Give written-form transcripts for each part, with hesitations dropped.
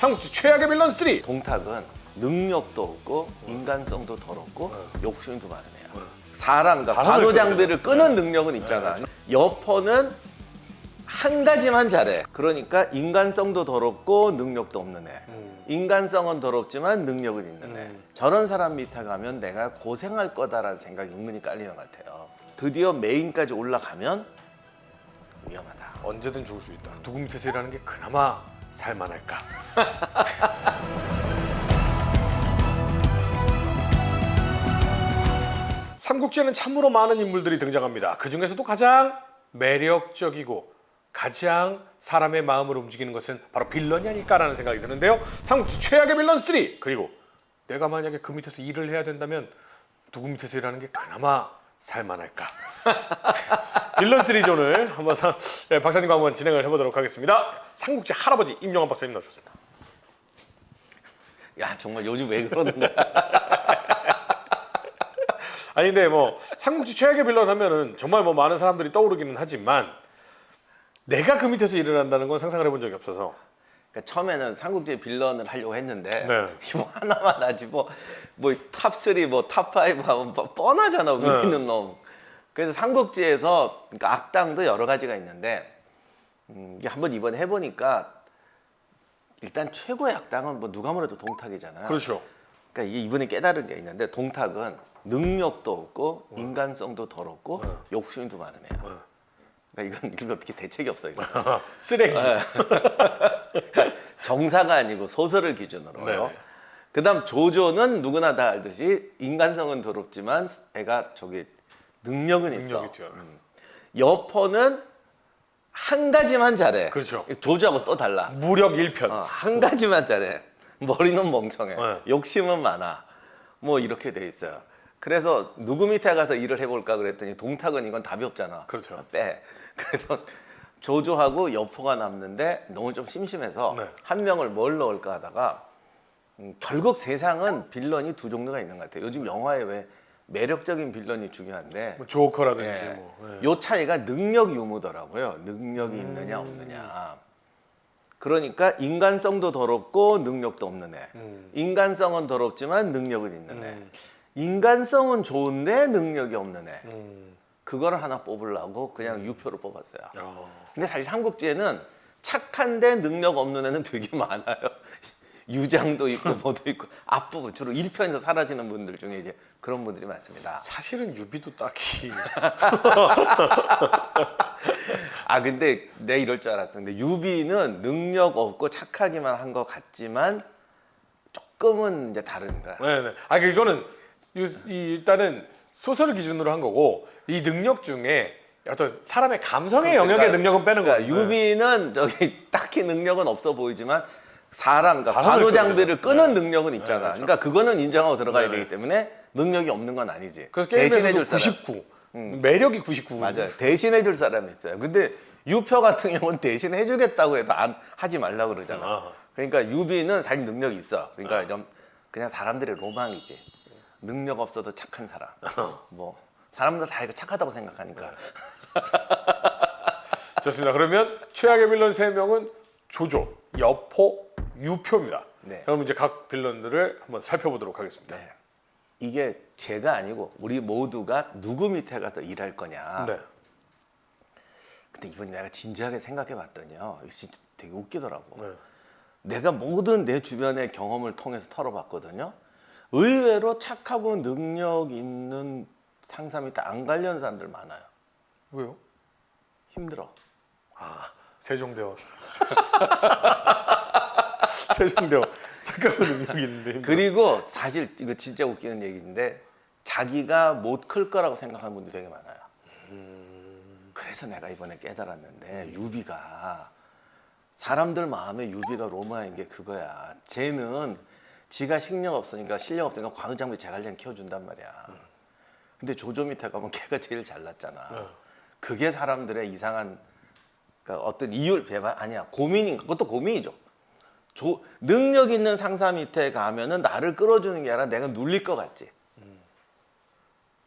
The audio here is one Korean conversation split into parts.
삼국지 최악의 빌런 3. 동탁은 능력도 없고 인간성도 더럽고 욕심도 많은 애야. 사람과 사람을 관우장비를 끄는 끄는 능력은 있잖아. 여포는 한 가지만 잘해. 그러니까 인간성도 더럽고 능력도 없는 애. 인간성은 더럽지만 능력은 있는 애. 저런 사람 밑에 가면 내가 고생할 거다라는 생각이 은근히 깔리는 것 같아요. 드디어 메인까지 올라가면 위험하다. 언제든 죽을 수 있다. 누구 밑에서 일하는 게 그나마 살만할까? 삼국지에는 참으로 많은 인물들이 등장합니다. 그 중에서도 가장 매력적이고 가장 사람의 마음을 움직이는 것은 바로 빌런이 아닐까라는 생각이 드는데요. 삼국지 최악의 빌런 3. 그리고 내가 만약에 그 밑에서 일을 해야 된다면 누구 밑에서 일하는 게 그나마 살만할까? 빌런 시리즈 오늘 한번 박사님과 한번 진행을 해보도록 하겠습니다. 삼국지 할아버지 임영환 박사님 나오셨습니다. 야 정말 요즘 왜 그러는 거야? 아니 근데 뭐 삼국지 최악의 빌런 하면은 정말 뭐 많은 사람들이 떠오르기는 하지만 내가 그 밑에서 일을 한다는 건 상상을 해본 적이 없어서 그러니까 처음에는 삼국지 빌런을 하려고 했는데 네. 뭐 하나만 하지 뭐 탑3 뭐 탑5 하면 뻔하잖아 위에 있는 놈. 그래서 삼국지에서 그러니까 악당도 여러 가지가 있는데 이게 한번 이번에 해보니까 일단 최고의 악당은 뭐 누가 뭐래도 동탁이잖아요. 그렇죠. 그러니까 이게 이번에 깨달은 게 있는데 동탁은 능력도 없고 인간성도 더럽고 욕심도 많은 애야. 그러니까 이건 어떻게 대책이 없어 이거. 쓰레기. 정사가 아니고 소설을 기준으로요. 네. 그다음 조조는 누구나 다 알듯이 인간성은 더럽지만 애가 저기 능력은 있어. 능력이 뛰어나. 여포는 한 가지만 잘해. 그렇죠. 조조하고 또 달라. 무력 1편. 한 가지만 잘해. 머리는 멍청해. 네. 욕심은 많아. 뭐 이렇게 돼 있어요. 그래서 누구 밑에 가서 일을 해볼까 그랬더니 동탁은 이건 답이 없잖아. 그렇죠. 빼. 그래서 조조하고 여포가 남는데 너무 좀 심심해서 네. 한 명을 뭘 넣을까 하다가 결국 세상은 빌런이 두 종류가 있는 것 같아요. 요즘 영화에 왜 매력적인 빌런이 중요한데 뭐 조커라든지 예. 뭐. 예. 요 차이가 능력 유무더라고요. 능력이 있느냐 없느냐. 그러니까 인간성도 더럽고 능력도 없는 애. 인간성은 더럽지만 능력은 있는 애. 인간성은 좋은데 능력이 없는 애. 그거를 하나 뽑으려고 그냥 유표로 뽑았어요. 근데 사실 삼국지에는 착한데 능력 없는 애는 되게 많아요. 유장도 있고 뭐도 있고 앞부분 주로 1편에서 사라지는 분들 중에 이제 그런 분들이 많습니다. 사실은 유비도 딱히 근데 내가 이럴 줄 알았어. 근데 유비는 능력 없고 착하기만 한 것 같지만 조금은 이제 다른 거야. 네네. 이거는 일단은 소설을 기준으로 한 거고 이 능력 중에 어떤 사람의 감성의 영역의 능력은 빼는 거야. 유비는 저기 딱히 능력은 없어 보이지만 사람과 사람을 관우 장비를 끄는 네. 능력은 있잖아. 그렇죠. 그러니까 그거는 인정하고 들어가야 네네. 되기 때문에 능력이 없는 건 아니지. 그래서 대신해 게임에서도 줄 사람. 99. 매력이 99. 맞아요. 대신해 줄 사람이 있어요. 근데 유표 같은 경우는 대신해 주겠다고 해도 하지 말라고 그러잖아. 그러니까 유비는 사실 능력이 있어. 그러니까 좀 그냥 사람들의 로망이지. 능력 없어도 착한 사람. 뭐 사람들 다 이거 착하다고 생각하니까. 좋습니다. 그러면 최악의 빌런 3명은 조조, 여포, 유표입니다. 네. 그럼 이제 각 빌런들을 한번 살펴보도록 하겠습니다. 네. 이게 제가 아니고 우리 모두가 누구 밑에 가서 일할 거냐. 네. 근데 이번에 내가 진지하게 생각해 봤더니요. 이거 진짜 되게 웃기더라고. 네. 내가 모든 내 주변의 경험을 통해서 털어봤거든요. 의외로 착하고 능력 있는 상사 밑에 안 가려는 사람들 많아요. 왜요? 힘들어. 세종대왕. 세종대왕. 착하고 능력이 있는데 힘들어. 그리고 사실 이거 진짜 웃기는 얘기인데 자기가 못 클 거라고 생각하는 분들이 되게 많아요. 그래서 내가 이번에 깨달았는데 유비가 사람들 마음에 유비가 로마인 게 그거야. 쟤는 지가 실력 없으니까 관우장비 제갈량 키워준단 말이야. 근데 조조 밑에 가면 걔가 제일 잘났잖아. 그게 사람들의 이상한 그러니까 어떤 이율 배반 아니야 고민인 그것도 고민이죠. 능력 있는 상사 밑에 가면은 나를 끌어주는 게 아니라 내가 눌릴 것 같지.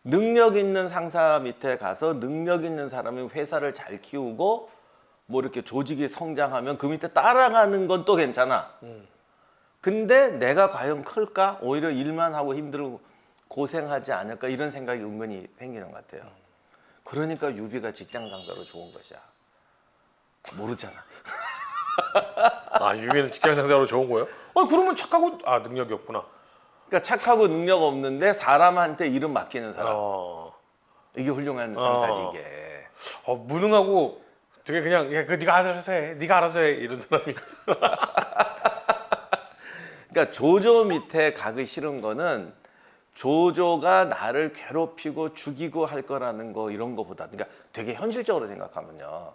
능력 있는 상사 밑에 가서 능력 있는 사람이 회사를 잘 키우고 뭐 이렇게 조직이 성장하면 그 밑에 따라가는 건 또 괜찮아. 근데 내가 과연 클까? 오히려 일만 하고 힘들고 고생하지 않을까? 이런 생각이 은근히 생기는 것 같아요. 그러니까 유비가 직장 상사로 좋은 것이야. 모르잖아. 아, 유비는 직장 상사로 좋은 거예요? 그러면 착하고 능력이 없구나. 그러니까 착하고 능력 없는데 사람한테 일은 맡기는 사람. 어, 이게 훌륭한 상사지 이게. 무능하고 되게 그냥 야, 그 네가 알아서 해, 네가 알아서 해 이런 사람이. 그러니까 조조 밑에 가기 싫은 거는 조조가 나를 괴롭히고 죽이고 할 거라는 거 이런 거보다 그러니까 되게 현실적으로 생각하면요.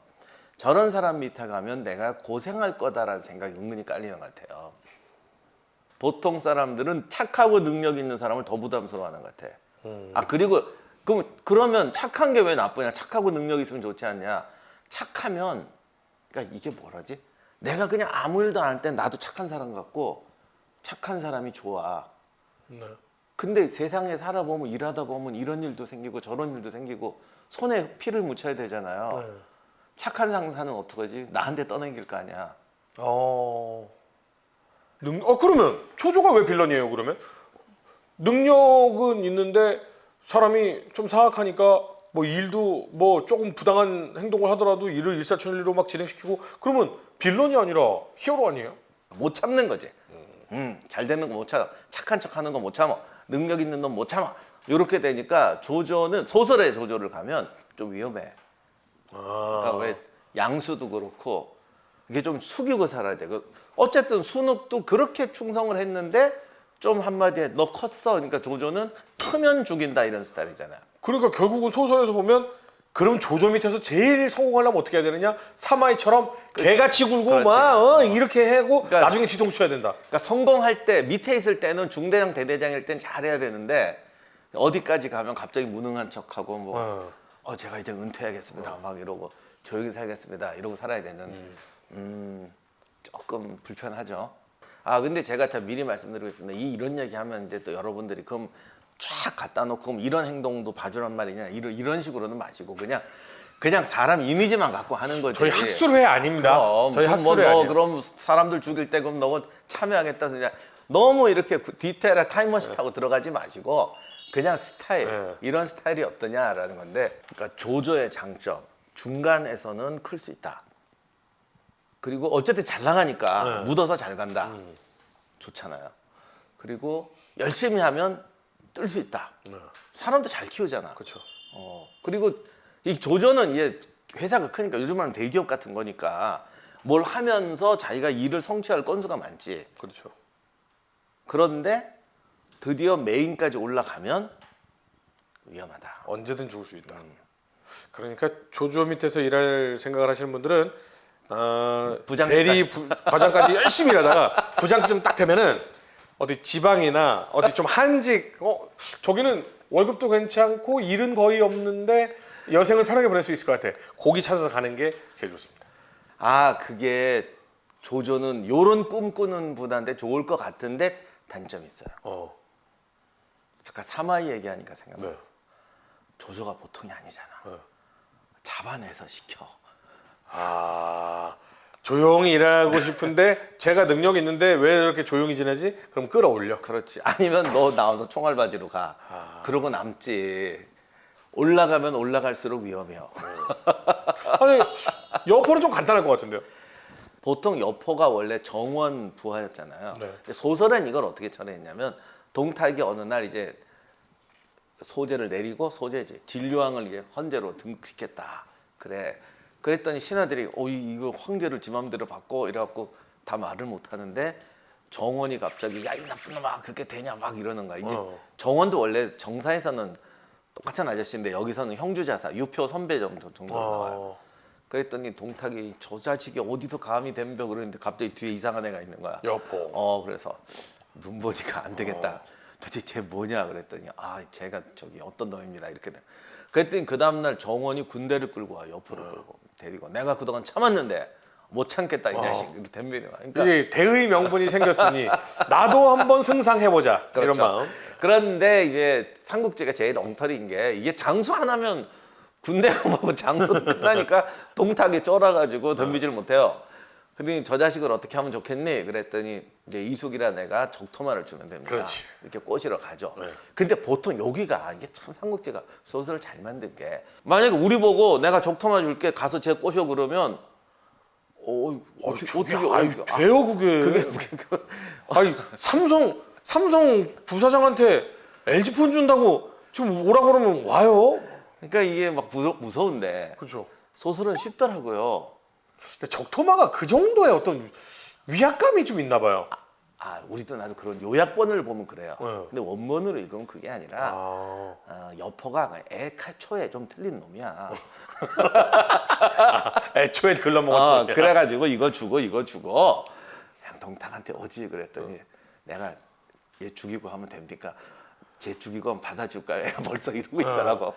저런 사람 밑에 가면 내가 고생할 거다라는 생각이 은근히 깔리는 것 같아요. 보통 사람들은 착하고 능력 있는 사람을 더 부담스러워하는 것 같아. 그리고 그러면 착한 게 왜 나쁘냐? 착하고 능력 있으면 좋지 않냐? 착하면 그러니까 이게 뭐라지? 내가 그냥 아무 일도 안 할 때 나도 착한 사람 같고 착한 사람이 좋아. 네. 근데 세상에 살아보면 일하다 보면 이런 일도 생기고 저런 일도 생기고 손에 피를 묻혀야 되잖아요. 네. 착한 상사는 어떡하지? 나한테 떠넘길 거 아니야. 그러면 조조가 왜 빌런이에요? 그러면 능력은 있는데 사람이 좀 사악하니까 뭐 일도 뭐 조금 부당한 행동을 하더라도 일을 일사천리로 막 진행시키고 그러면 빌런이 아니라 히어로 아니에요? 못 참는 거지. 잘 되는 거 못 참아. 착한 척 하는 거 못 참아. 능력 있는 놈 못 참아. 이렇게 되니까 조조는 소설의 조조를 가면 좀 위험해. 그러니까 왜 양수도 그렇고 이게 좀 숙이고 살아야 돼. 어쨌든 순욱도 그렇게 충성을 했는데 좀 한마디에 너 컸어. 그러니까 조조는 크면 죽인다 이런 스타일이잖아요. 그러니까 결국은 소설에서 보면 그럼 조조 밑에서 제일 성공하려면 어떻게 해야 되느냐? 사마이처럼 개같이 굴고 그렇지. 막 이렇게 하고 그러니까 나중에 뒤통수 쳐야 된다. 그러니까 성공할 때 밑에 있을 때는 중대장 대대장일 땐 잘해야 되는데 어디까지 가면 갑자기 무능한 척하고 뭐 제가 이제 은퇴하겠습니다 막 이러고 조용히 살겠습니다 이러고 살아야 되는 조금 불편하죠. 근데 제가 참 미리 말씀드리겠습니다. 이런 얘기 하면 이제 또 여러분들이 그럼 쫙 갖다 놓고 그럼 이런 행동도 봐주란 말이냐 이런 식으로는 마시고 그냥 사람 이미지만 갖고 하는 거지. 저희 학술회 아닙니다. 저희 학술회 아니에요. 그럼 사람들 죽일 때 그럼 너 참여하겠다 그냥 너무 이렇게 디테일하게 타임머신 타고 들어가지 마시고 그냥 스타일 이런 스타일이 어떠냐라는 건데 그러니까 조조의 장점 중간에서는 클 수 있다. 그리고 어쨌든 잘 나가니까 묻어서 잘 간다. 좋잖아요. 그리고 열심히 하면 뜰 수 있다. 사람도 잘 키우잖아. 그렇죠. 그리고 이 조조는 이제 회사가 크니까 요즘 말하면 대기업 같은 거니까 뭘 하면서 자기가 일을 성취할 건수가 많지. 그렇죠. 그런데 드디어 메인까지 올라가면 위험하다. 언제든 죽을 수 있다. 그러니까 조조 밑에서 일할 생각을 하시는 분들은 대리 과장까지 열심히 일하다가 부장쯤 딱 되면은 어디 지방이나 어디 좀 한직 저기는 월급도 괜찮고 일은 거의 없는데 여생을 편하게 보낼 수 있을 것 같아. 거기 찾아서 가는 게 제일 좋습니다. 그게 조조는 요런 꿈꾸는 분한테 좋을 것 같은데 단점이 있어요. 잠깐 사마이 얘기하니까 생각났어. 조조가 보통이 아니잖아. 잡아내서 시켜. 조용히 일하고 싶은데 제가 능력이 있는데 왜 이렇게 조용히 지내지? 그럼 끌어올려. 그렇지. 아니면 너 나와서 총알바지로 가. 그러고 남지. 올라가면 올라갈수록 위험해요. 아니 여포는 좀 간단할 것 같은데요. 보통 여포가 원래 정원 부하였잖아요. 근데 소설엔 이걸 어떻게 처리했냐면 동탁이 어느 날 이제 소재를 내리고 소재지 진료왕을 이제 헌재로 등극시켰다. 그래. 그랬더니 신하들이 이거 황제를 지 맘대로 바꿔 이래갖고 다 말을 못 하는데 정원이 갑자기 야 이 나쁜 놈아 그게 되냐 막 이러는 거야. 이제 정원도 원래 정사에서는 똑같은 아저씨인데 여기서는 형주자사 유표 선배 정도로 나와요. 그랬더니 동탁이 저 자식이 어디서 감히 덤벼 그러는데 갑자기 뒤에 이상한 애가 있는 거야. 여포. 그래서 눈 보니까 안 되겠다. 도대체 쟤 뭐냐 그랬더니 제가 저기 어떤 놈입니다 이렇게 돼. 그랬더니 그 다음날 정원이 군대를 끌고 와 여포를 끌고 데리고 내가 그동안 참았는데 못 참겠다 이 자식 이렇게 덤비는 거야. 그러니까 이게 대의 명분이 생겼으니 나도 한번 승상해보자. 그렇죠. 이런 마음. 그런데 이제 삼국지가 제일 엉터리인 게 이게 장수 하나면 군대가 뭐 장수로 끝나니까 동탁이 쫄아가지고 덤비질 못해요. 근데 저 자식을 어떻게 하면 좋겠니? 그랬더니 이제 이숙이라 내가 적토마를 주면 됩니다. 그렇지. 이렇게 꼬시러 가죠. 네. 근데 보통 여기가 이게 참 삼국지가 소설을 잘 만든 게 만약에 우리 보고 내가 적토마 줄게 가서 쟤 꼬셔 그러면 어떻게 돼요 그게. 아니 삼성 부사장한테 LG폰 준다고 지금 오라 그러면 와요. 그러니까 이게 막 무서운데 그렇죠. 소설은 쉽더라고요. 근데 적토마가 그 정도의 어떤 위압감이 좀 있나 봐요. 우리도 나도 그런 요약본을 보면 그래요. 네. 근데 원본으로 읽으면 그게 아니라 아. 여포가 애초에 좀 틀린 놈이야. 애초에 글러먹었던 그래가지고 이거 주고 그냥 동탁한테 오지 그랬더니 내가 얘 죽이고 하면 됩니까? 쟤 죽이고 하면 받아줄까? 애가 벌써 이러고 있더라고.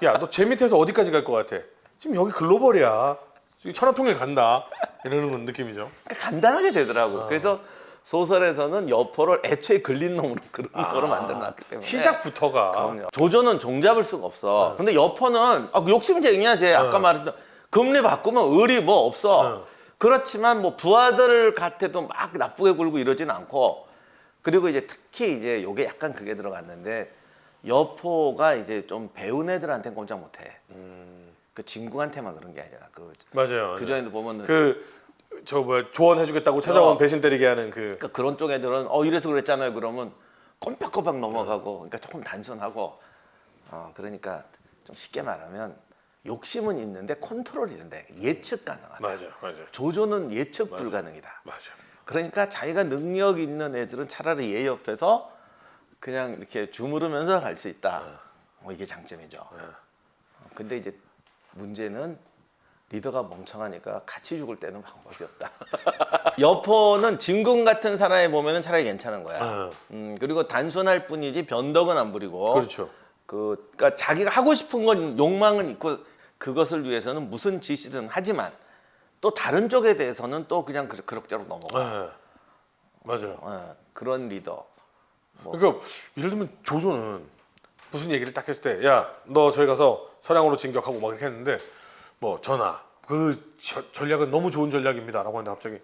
야너 제 밑에서 어디까지 갈 것 같아? 지금 여기 글로벌이야. 지금 천하통일 간다. 이러는 건 느낌이죠. 그러니까 간단하게 되더라고. 그래서 소설에서는 여포를 애초에 걸린 놈으로 그런 거로 만들어놨기 때문에 시작부터가. 그럼요. 조조는 종잡을 수가 없어. 근데 여포는 욕심쟁이야. 쟤 아까 말했던 금리 바꾸면 의리 뭐 없어. 그렇지만 뭐 부하들 같아도 막 나쁘게 굴고 이러진 않고 그리고 이제 특히 이제 요게 약간 그게 들어갔는데 여포가 이제 좀 배운 애들한테는 꼼짝 못해. 그 진궁한테만 그런 게 아니라 맞아요. 그 전에도 보면 조언해주겠다고 찾아온 배신 때리게 하는 그러니까 그런 쪽 애들은 이래서 그랬잖아요. 그러면 꼼빡꼼빡 넘어가고 그러니까 조금 단순하고 그러니까 좀 쉽게 말하면 욕심은 있는데 컨트롤이 된다. 예측 가능하다. 맞아. 조조는 예측 불가능이다. 맞아. 그러니까 자기가 능력 있는 애들은 차라리 얘 옆에서 그냥 이렇게 주무르면서 갈 수 있다. 이게 장점이죠. 근데 이제 문제는 리더가 멍청하니까 같이 죽을 때는 방법이 없다. 여포는 진궁 같은 사람에 보면은 차라리 괜찮은 거야. 그리고 단순할 뿐이지 변덕은 안 부리고. 그렇죠. 그러니까 자기가 하고 싶은 건 욕망은 있고 그것을 위해서는 무슨 짓이든 하지만 또 다른 쪽에 대해서는 또 그냥 그럭저럭 넘어가. 맞아요. 그런 리더. 그러니까 예를 들면 조조는 무슨 얘기를 딱 했을 때, 야, 너 저기 가서 서량으로 진격하고 막 이렇게 했는데, 뭐 전하, 그 전략은 너무 좋은 전략입니다라고 하는데 갑자기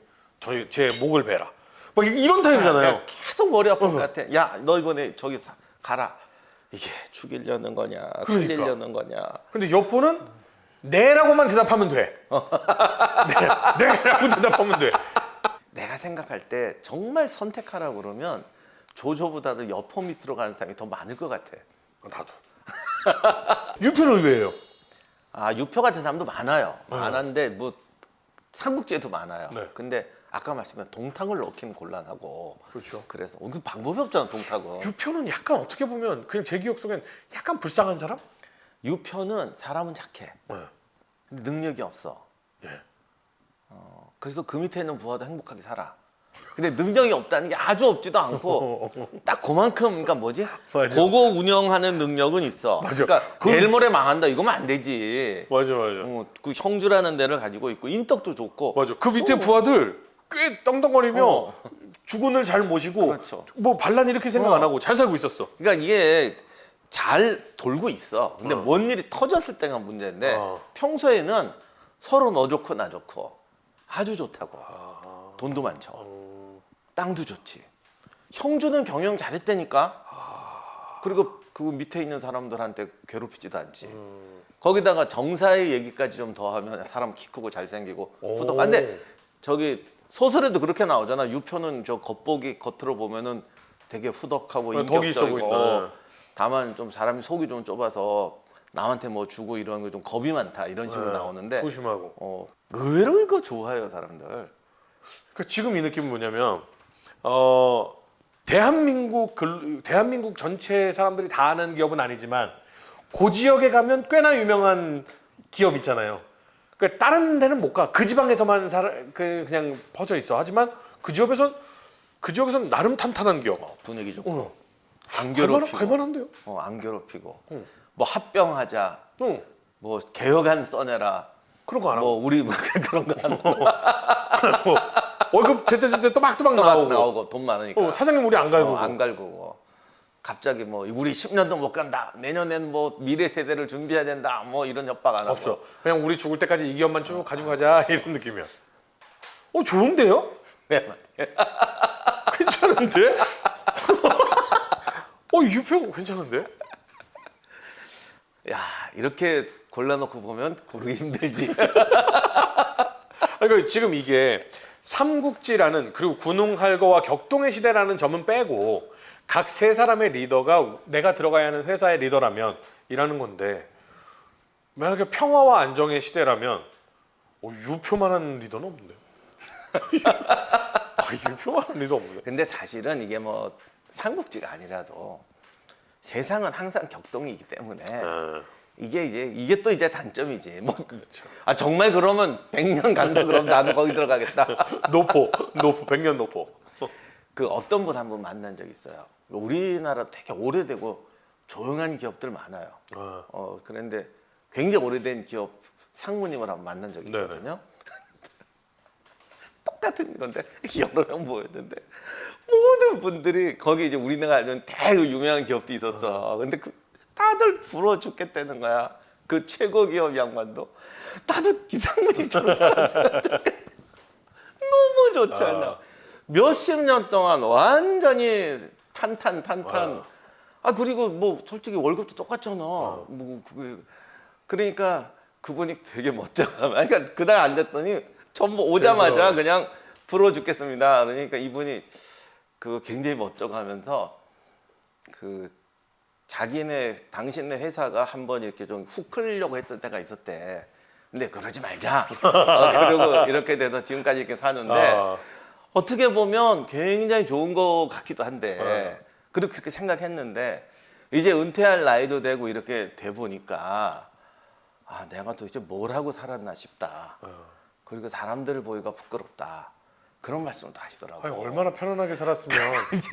제 목을 베라. 막 이런 타입이잖아요. 계속 머리 아플 것 같아. 야, 너 이번에 저기 가라. 이게 죽이려는 거냐, 살리려는 거냐. 근데 여포는 네라고만 대답하면 돼. 네라고 대답하면 돼. 내가 생각할 때 정말 선택하라고 그러면 조조보다도 여포 밑으로 가는 사람이 더 많을 것 같아. 나도. 유표는 의외예요. 유표 같은 사람도 많아요. 많은데 뭐 삼국지에도 많아요. 네. 근데 아까 말씀드린 동탁을 넣기는 곤란하고. 그렇죠. 그래서 그 방법이 없잖아, 동탁은. 유표는 약간 어떻게 보면 그냥 제 기억 속엔 약간 불쌍한 사람? 유표는 사람은 착해. 근데 능력이 없어. 예. 그래서 그 밑에 있는 부하도 행복하게 살아. 근데 능력이 없다는 게 아주 없지도 않고 딱 그만큼 그러니까 뭐지? 맞아. 고거 운영하는 능력은 있어. 맞아. 그러니까 내일 모레 망한다 이거면 안 되지. 맞아. 그 형주라는 데를 가지고 있고 인덕도 좋고. 맞아. 그 밑에 부하들 꽤 떵떵거리며 주군을 잘 모시고 그렇죠. 뭐 반란 이렇게 생각 안 하고 잘 살고 있었어. 그러니까 이게 잘 돌고 있어. 근데 뭔 일이 터졌을 때가 문제인데 평소에는 서로 너 좋고 나 좋고 아주 좋다고. 돈도 많죠. 땅도 좋지. 형주는 경영 잘했다니까. 그리고 그 밑에 있는 사람들한테 괴롭히지도 않지. 거기다가 정사의 얘기까지 좀 더하면 사람 키 크고 잘생기고 후덕한데 저기 소설에도 그렇게 나오잖아. 유표는 저 겉보기 겉으로 보면은 되게 후덕하고 인격적이고 다만 좀 사람이 속이 좀 좁아서 남한테 뭐 주고 이런 거 좀 겁이 많다 이런 식으로 나오는데 소심하고 의외로 이거 좋아해요 사람들. 그러니까 지금 이 느낌은 뭐냐면 대한민국 전체 사람들이 다 아는 기업은 아니지만 그 지역에 가면 꽤나 유명한 기업 있잖아요. 그러니까 다른 데는 못 가. 그 지방에서만 그냥 퍼져 있어. 하지만 그 지역에선 나름 탄탄한 기업. 분위기 좋고 안 괴롭히고 갈만한데요. 안 괴롭히고 뭐 합병하자 뭐 개혁안 써내라 그런 거 안 뭐 하고 우리 뭐 그런 거 안 하고 월급 제때 또박또박 나오고 돈 많으니까 사장님 우리 안 갈고 안 갈고 갑자기 뭐 우리 10년도 못 간다 내년엔 뭐 미래 세대를 준비해야 된다 뭐 이런 협박 안 하고 없어. 그냥 우리 죽을 때까지 이 기업만 쭉 가지고 가자 이런 느낌이야. 좋은데요? 네. 괜찮은데? 유표 괜찮은데? 야, 이렇게 골라놓고 보면 고르기 힘들지. 그러니까 지금 이게 삼국지라는 그리고 군웅할거와 격동의 시대라는 점은 빼고 각 세 사람의 리더가 내가 들어가야 하는 회사의 리더라면 이라는 건데 만약에 평화와 안정의 시대라면 유표만한 리더는 없는데요. 유표만한 리더 없는데. 근데 사실은 이게 뭐 삼국지가 아니라도 세상은 항상 격동이기 때문에 이게 또 이제 단점이지. 뭐 그렇죠. 정말 그러면 100년 간다 그럼 나도 거기 들어가겠다. 노포 100년 노포. 그 어떤 분 한 분 만난 적 있어요. 우리나라 되게 오래되고 조용한 기업들 많아요. 그런데 굉장히 오래된 기업 상무님을 한번 만난 적이 있거든요. 똑같은 건데 여러 명 모였는데 모든 분들이 거기 이제 우리나라 알면 되게 유명한 기업도 있었어. 근데 다들 부러워 죽겠다는 거야. 그 최고 기업 양반도 나도 이 상무님처럼 살았으면 좋겠다. 너무 좋지 않냐. 몇십 년 동안 완전히 탄탄. 그리고 뭐 솔직히 월급도 똑같잖아. 뭐 그러니까 그분이 되게 멋져가면 그러니까 그날 앉았더니 전부 오자마자 그냥 부러워 죽겠습니다. 그러니까 이분이 그 굉장히 멋져가면서 그 당신네 회사가 한번 이렇게 좀 훅 끌려고 했던 때가 있었대. 근데 그러지 말자. 그리고 이렇게 돼서 지금까지 이렇게 사는데 어떻게 보면 굉장히 좋은 거 같기도 한데 그리고 그렇게 생각했는데 이제 은퇴할 나이도 되고 이렇게 돼 보니까 내가 도대체 뭘 하고 살았나 싶다. 그리고 사람들을 보기가 부끄럽다. 그런 말씀을 또 하시더라고요. 아니, 얼마나 편안하게 살았으면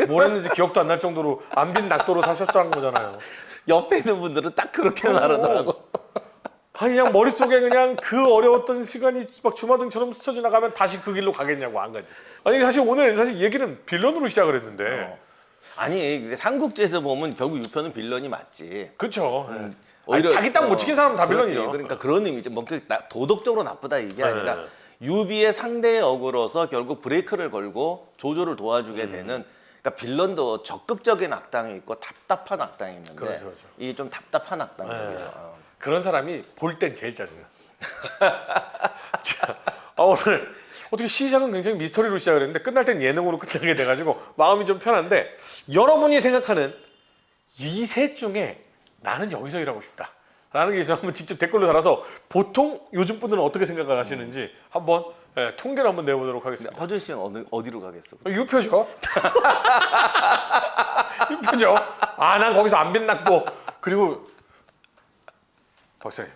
뭘 했는지 기억도 안 날 정도로 안 빈 낙도로 사셨다는 거잖아요. 옆에 있는 분들은 딱 그렇게 말하더라고. 그냥 머릿속에 그냥 그 어려웠던 시간이 막 주마등처럼 스쳐 지나가면 다시 그 길로 가겠냐고 안 가지. 아니 사실 오늘 얘기는 빌런으로 시작을 했는데. 아니 삼국지에서 보면 결국 유표는 빌런이 맞지. 그렇죠. 오히려 자기 땅 못 지킨 사람은 다 그렇지. 빌런이죠. 그러니까 그런 의미죠. 뭐 도덕적으로 나쁘다 이게 아니라 유비의 상대의 억울로서 결국 브레이크를 걸고 조조를 도와주게 되는. 그러니까 빌런도 적극적인 악당이 있고 답답한 악당이 있는데 그렇죠. 이게 좀 답답한 악당이에요. 그런 사람이 볼 땐 제일 짜증나. 자, 오늘 어떻게 시작은 굉장히 미스터리로 시작을 했는데 끝날 땐 예능으로 끝나게 돼가지고 마음이 좀 편한데 여러분이 생각하는 이 셋 중에 나는 여기서 일하고 싶다 라는 게 있으면 한번 직접 댓글로 달아서 보통 요즘 분들은 어떻게 생각을 하시는지 한번 통계를 한번 내보도록 하겠습니다. 허준 씨는 어디로 가겠어? 유표죠. 유표죠. 난 거기서 안 빛났고 그리고 박사님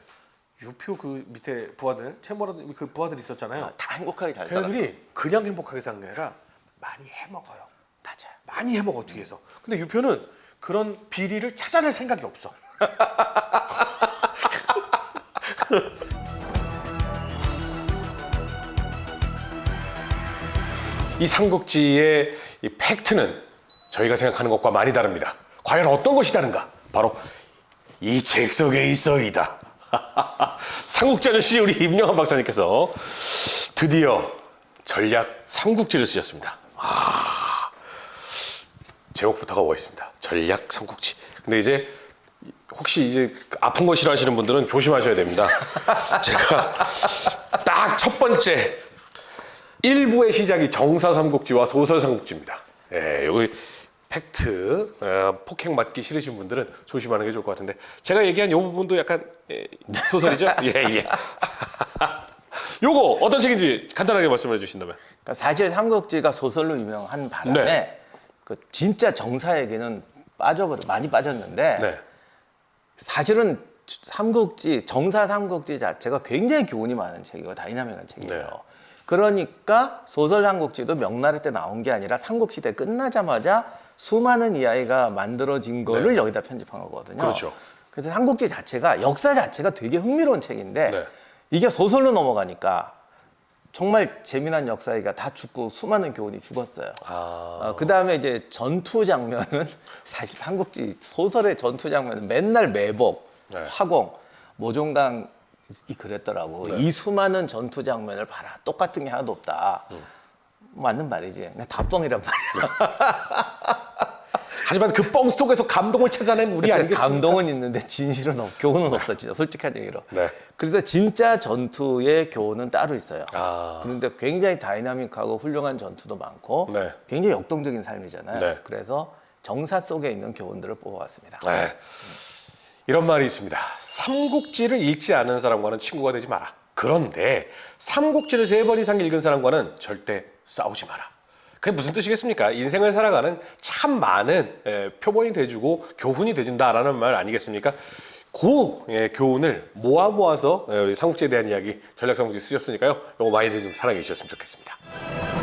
유표 그 밑에 부하들 채모라든 그 부하들 있었잖아요. 다 행복하게 잘 살아. 걔네들이 그냥 행복하게 사는 게 아니라 많이 해먹어요. 맞아요. 많이 해먹어 뒤에서. 근데 유표는 그런 비리를 찾아낼 생각이 없어. 이 삼국지의 이 팩트는 저희가 생각하는 것과 많이 다릅니다. 과연 어떤 것이 다른가? 바로 이 책 속에 있어이다. 삼국지 아저씨 우리 임영환 박사님께서 드디어 전략 삼국지를 쓰셨습니다. 제목부터가 멋있습니다. 전략 삼국지. 근데 이제 혹시 이제 아픈 거 싫어하시는 분들은 조심하셔야 됩니다. 제가 딱 첫 번째 1부의 시작이 정사 삼국지와 소설 삼국지입니다. 여기 팩트 폭행 맞기 싫으신 분들은 조심하는 게 좋을 것 같은데 제가 얘기한 이 부분도 약간 소설이죠? 예. 요거 어떤 책인지 간단하게 말씀해 주신다면. 그러니까 사실 삼국지가 소설로 유명한 바람에 그 진짜 정사에게는 많이 빠졌는데 사실은 정사 삼국지 자체가 굉장히 교훈이 많은 책이고 다이나믹한 책이에요. 그러니까 소설 삼국지도 명나라 때 나온 게 아니라 삼국시대 끝나자마자 수많은 이야기가 만들어진 거를 여기다 편집한 거거든요. 그렇죠. 그래서 삼국지 자체가 역사 자체가 되게 흥미로운 책인데 이게 소설로 넘어가니까 정말 재미난 역사 얘기가 다 죽고 수많은 교훈이 죽었어요. 그 다음에 이제 전투 장면은 사실 삼국지 소설의 전투 장면은 맨날 매복, 화공, 모종강 그랬더라고. 이 수많은 전투 장면을 봐라. 똑같은 게 하나도 없다. 맞는 말이지. 그냥 다 뻥이란 말이야. 하지만 그 뻥 속에서 감동을 찾아낸 우리 아니겠습니까? 감동은 있는데 진실은 교훈은 없어. 진짜 솔직한 얘기로. 네. 그래서 진짜 전투의 교훈은 따로 있어요. 아. 그런데 굉장히 다이나믹하고 훌륭한 전투도 많고 네. 굉장히 역동적인 삶이잖아요. 네. 그래서 정사 속에 있는 교훈들을 뽑아왔습니다. 네. 이런 말이 있습니다. 삼국지를 읽지 않은 사람과는 친구가 되지 마라. 그런데 삼국지를 3번 이상 읽은 사람과는 절대 싸우지 마라. 그게 무슨 뜻이겠습니까? 인생을 살아가는 참 많은 표본이 돼주고 교훈이 돼준다라는 말 아니겠습니까? 그 교훈을 모아서 우리 삼국지에 대한 이야기 전략삼국지 쓰셨으니까요. 이거 많이들 좀 사랑해 주셨으면 좋겠습니다.